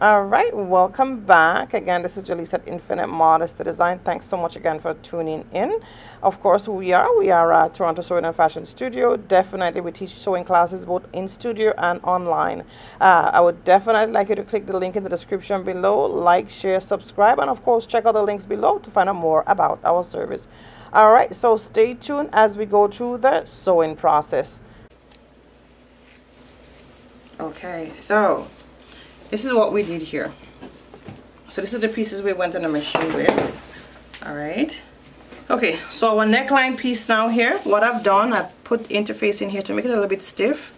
All right, welcome back. Again, this is Gellis at Infinite Modesty Design. Thanks so much again for tuning in. Of course, we are Toronto Sewing and Fashion Studio. Definitely, we teach sewing classes both in studio and online. I would definitely like you to click the link in the description below, like, share, subscribe, and of course, check out the links below to find out more about our service. All right, so stay tuned as we go through the sewing process. Okay, so this is what we did here. So this is the pieces we went in the machine with. All right. Okay, so our neckline piece now here, what I've done, I've put interface in here to make it a little bit stiff.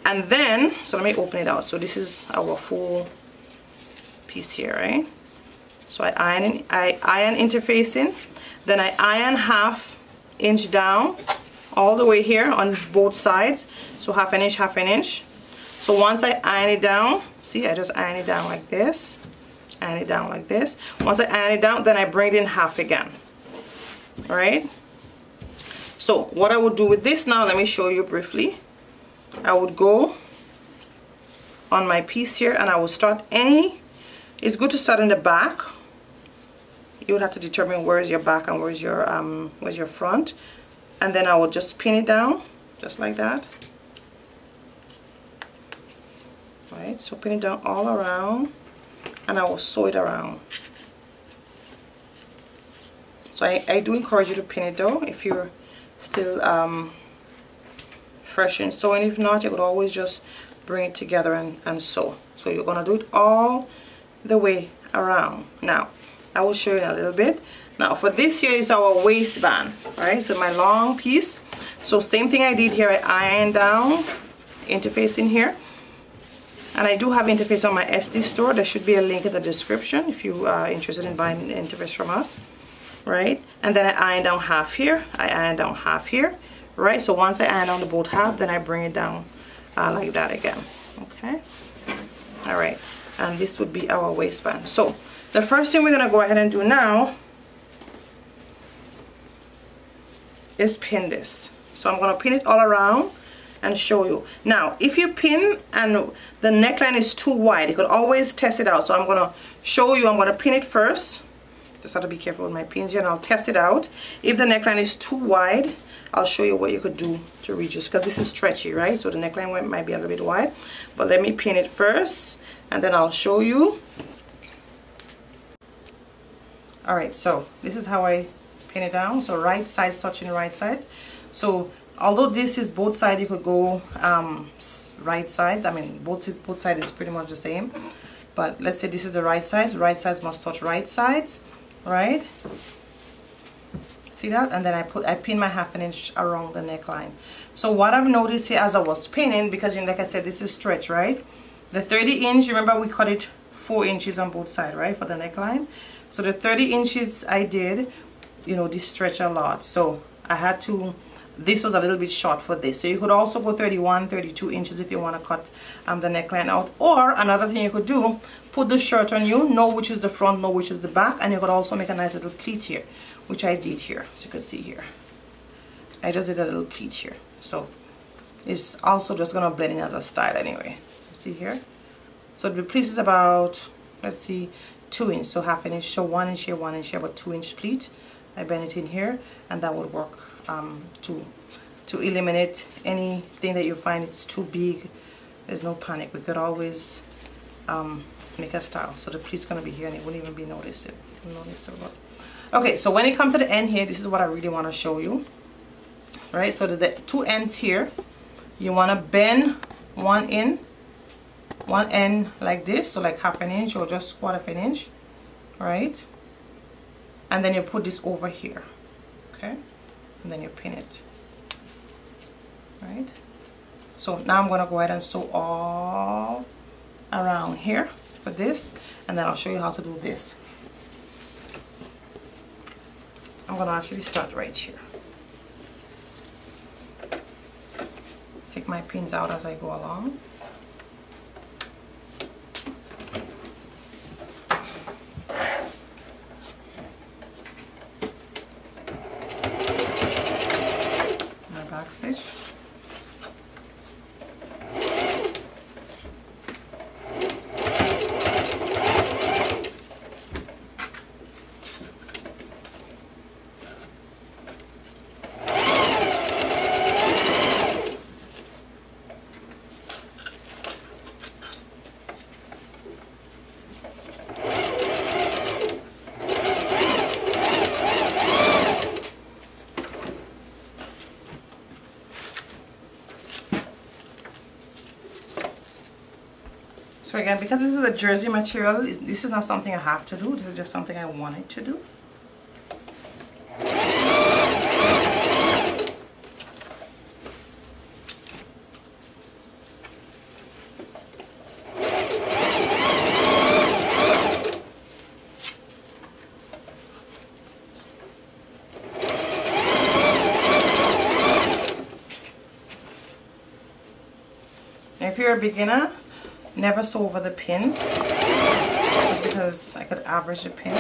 And then, so let me open it out. So this is our full piece here, right? So I iron interface in. Then I iron 1/2 inch down all the way here on both sides. So 1/2 inch, 1/2 inch. So once I iron it down, see, I just iron it down like this, iron it down like this. Once I iron it down, then I bring it in 1/2 again. All right? So what I would do with this now, let me show you briefly. I would go on my piece here and I will start it's good to start in the back. You would have to determine where is your back and where's your front. And then I will just pin it down, just like that. Right, so pin it down all around and I will sew it around. So I do encourage you to pin it though if you're still fresh in sewing. If not, you could always just bring it together and sew. So you're going to do it all the way around. Now I will show you in a little bit. Now for this here is our waistband. Alright, so my long piece. So same thing I did here, I iron down, interface in here. And I do have interface on my SD store. There should be a link in the description if you are interested in buying an interface from us. Right? And then I iron down 1/2 here. I iron down 1/2 here. Right? So once I iron down the both 1/2, then I bring it down like that again. Okay? Alright. And this would be our waistband. So the first thing we're going to go ahead and do now is pin this. So I'm going to pin it all around and show you. Now if you pin and the neckline is too wide, you could always test it out. So I'm going to show you, I'm going to pin it first. Just have to be careful with my pins here, and I'll test it out. If the neckline is too wide, I'll show you what you could do to reduce, because this is stretchy, right? So the neckline might be a little bit wide, but let me pin it first and then I'll show you. Alright, so this is how I pin it down. So right sides touching right side. So although this is both sides, you could go right side. I mean, both sides is pretty much the same. But let's say this is the right side. Right sides must touch right sides, right? See that? And then I pin my 1/2 inch around the neckline. So what I've noticed here as I was pinning, because like I said, this is stretch, right? The 30 inch, remember we cut it 4 inches on both sides, right, for the neckline. So the 30 inches I did, you know, this stretch a lot. So I had to. This was a little bit short for this. So you could also go 31, 32 inches if you want to cut the neckline out. Or another thing you could do, put the shirt on you, know which is the front, know which is the back, and you could also make a nice little pleat here, which I did here. So you can see here. I just did a little pleat here. So it's also just going to blend in as a style anyway. So see here? So the pleat is about, let's see, 2 inches. So 1/2 inch, so 1 inch here, 1 inch here, but 2 inch pleat. I bend it in here, and that would work. To eliminate anything that you find it's too big. There's no panic. We could always make a style. So the pleat's gonna be here and it wouldn't even be noticeable. Okay, so when it comes to the end here, this is what I really want to show you. Right, so the 2 ends here, you want to bend one end like this, so like 1/2 inch or just 1/4 inch, right? And then you put this over here, okay? And then you pin it, right? So now I'm going to go ahead and sew all around here for this, and then I'll show you how to do this. I'm going to actually start right here. Take my pins out as I go along. Back stitch. So again, because this is a jersey material, this is not something I have to do. This is just something I wanted to do. If you're a beginner, never sew over the pins, just because I could average the pin.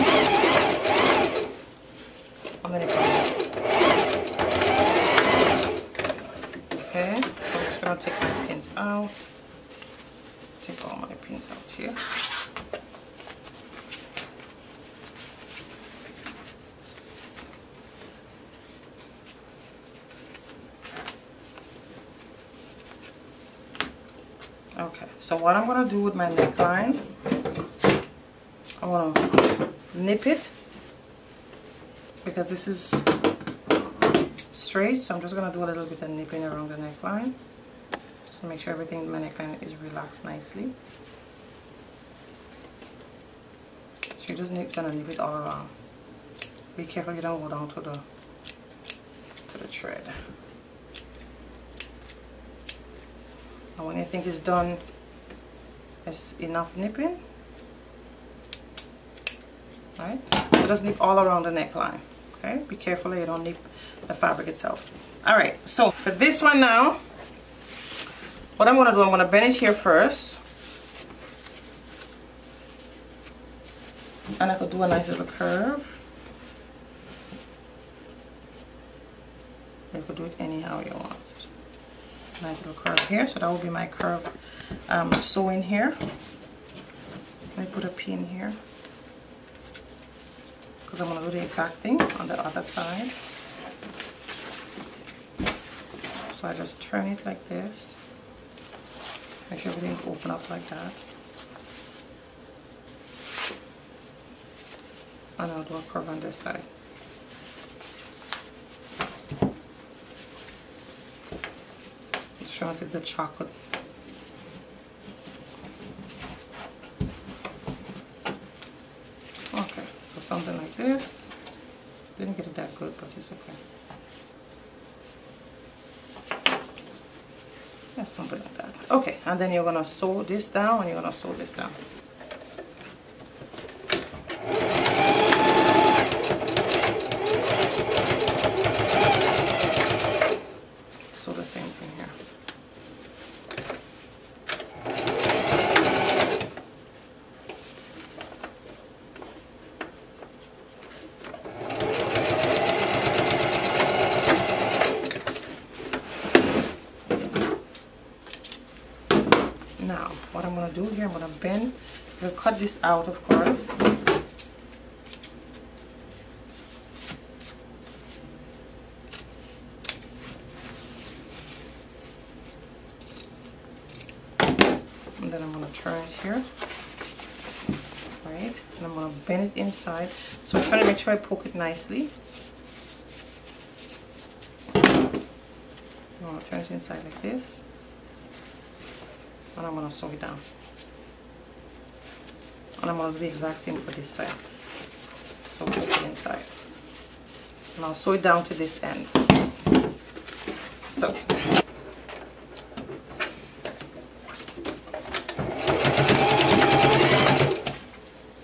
And then okay, so I'm just gonna take my pins out. Take all my pins out here. Okay, so what I'm going to do with my neckline, I'm going to nip it because this is straight, so I'm just going to do a little bit of nipping around the neckline. So make sure everything in my neckline is relaxed nicely. So you're just going to nip it all around. Be careful you don't go down to the thread. And when you think it's done, it's enough nipping, right? So just nip all around the neckline, okay? Be careful that you don't nip the fabric itself. All right, so for this one now, what I'm gonna do, I'm gonna bend it here first. And I could do a nice little curve. You could do it anyhow you want. Nice little curve here, so that will be my curve sewing here. Let me put a pin here because I'm going to do the exact thing on the other side. So I just turn it like this, make sure everything's open up like that, and I'll do a curve on this side. Trying to see if the chocolate. Okay, so something like this. Didn't get it that good, but it's okay. Yeah, something like that. Okay, and then you're gonna sew this down and you're gonna sew this down. So the same thing here. Now, what I'm going to do here, I'm going to bend, I'm going to cut this out, of course. And then I'm going to turn it here, right? And I'm going to bend it inside. So I'm trying to make sure I poke it nicely. I'm going to turn it inside like this. And I'm going to sew it down. And I'm going to do the exact same for this side. So put it inside. And I'll sew it down to this end. So.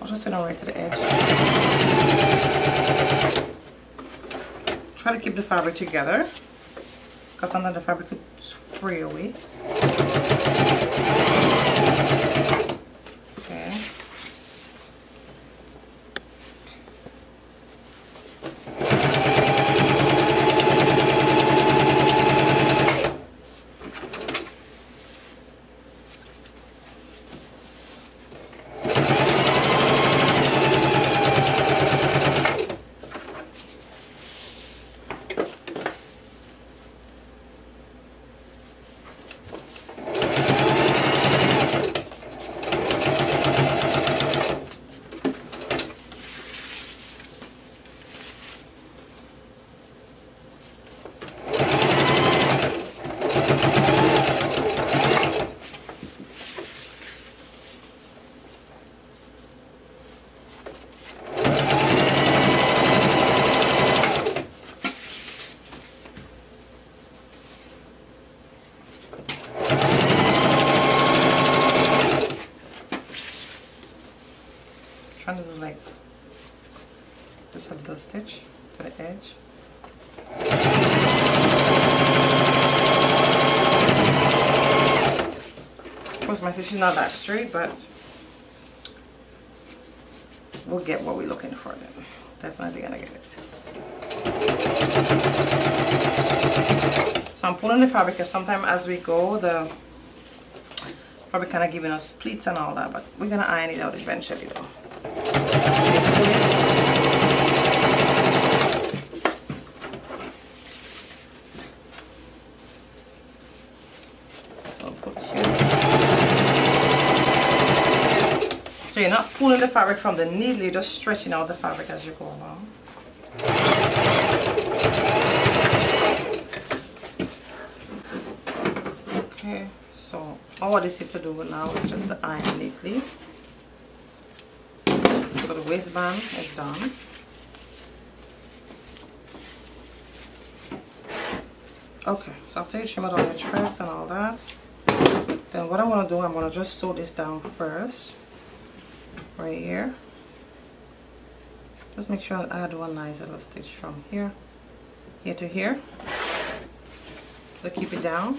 I'll just sit on right to the edge. Try to keep the fabric together, because sometimes the fabric could fray away. Okay. little stitch to the edge. Of course, my stitch is not that straight, but we'll get what we're looking for then. Definitely gonna get it. So I'm pulling the fabric because sometimes as we go, the fabric kind of giving us pleats and all that, but we're gonna iron it out eventually though. So you're not pulling the fabric from the needle, you're just stretching out the fabric as you go along. Okay, so all this you have to do now is just to iron neatly. So the waistband is done. Okay, so after you trim out all your threads and all that, then what I'm going to do, I'm going to just sew this down first. Right here. Just make sure I add one nice little stitch from here to here to keep it down.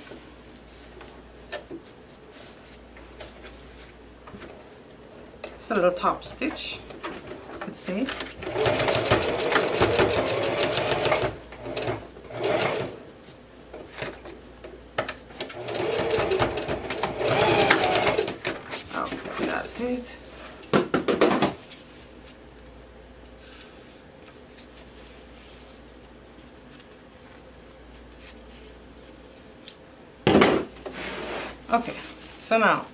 Just a little top stitch, you could say. Okay, that's it. Okay, so now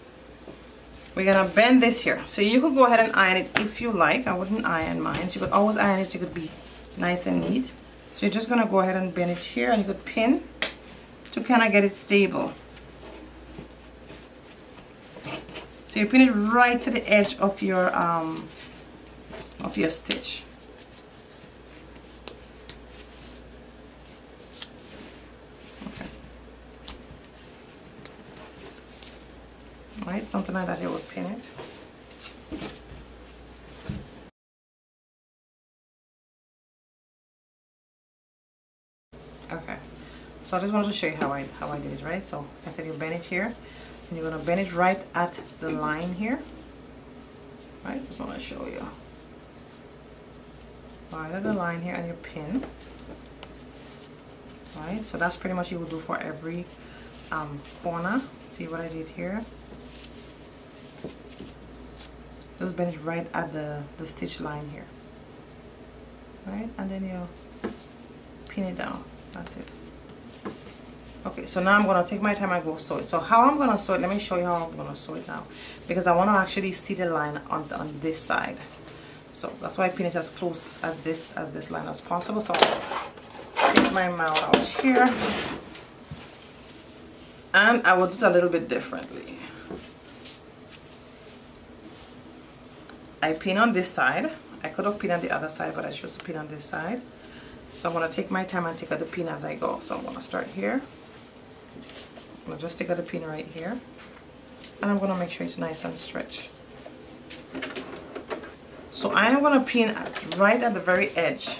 we're gonna bend this here. So you could go ahead and iron it if you like. I wouldn't iron mine. So you could always iron it so you could be nice and neat. So you're just gonna go ahead and bend it here, and you could pin to kind of get it stable. So you pin it right to the edge of your stitch. Right, something like that, you would pin it. Okay, so I just wanted to show you how I did it, right? So I said you bend it here, and you're gonna bend it right at the line here. Right, just want to show you. Right at the line here, and you pin. Right, so that's pretty much you will do for every corner. See what I did here? Just bend it right at the stitch line here. Right, and then you pin it down. That's it. Okay, so now I'm going to take my time and go sew it. So how I'm going to sew it, let me show you how I'm going to sew it now, because I want to actually see the line on this side. So that's why I pin it as close at this line as possible. So I'll take my mouth out here, and I will do it a little bit differently. I pin on this side. I could have pinned on the other side, but I chose to pin on this side. So I'm going to take my time and take out the pin as I go. So I'm going to start here. I'm going to just take out the pin right here. And I'm going to make sure it's nice and stretched. So I am going to pin right at the very edge.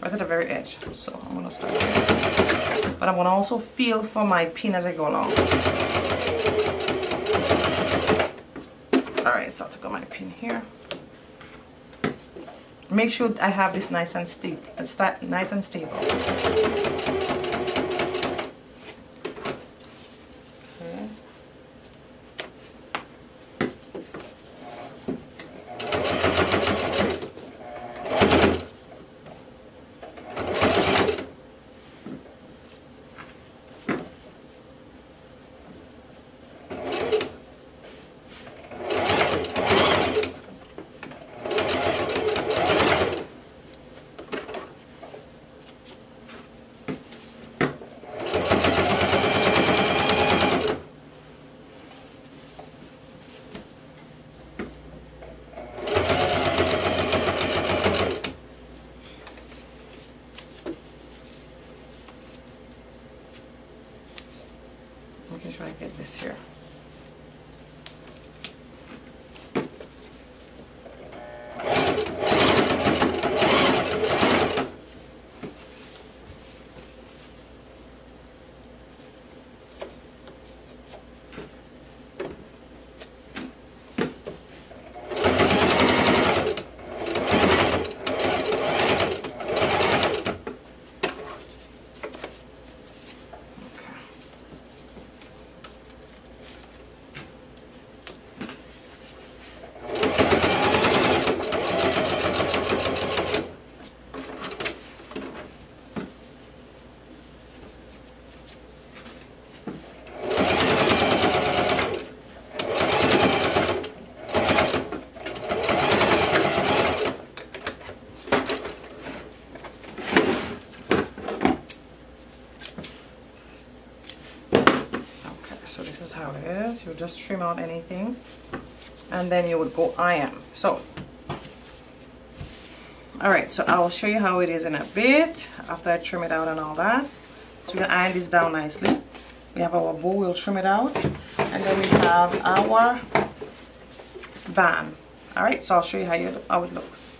Right at the very edge. So I'm going to start here. But I'm going to also feel for my pin as I go along. Alright, so I took out my pin here. Make sure I have this nice and stable. Okay. Making sure I get this here. is how it is. You just trim out anything and then you would go iron. So alright, so I'll show you how it is in a bit after I trim it out and all that. So we're gonna iron this down nicely. We have our bow, we'll trim it out, and then we have our band. Alright, so I'll show you how it looks.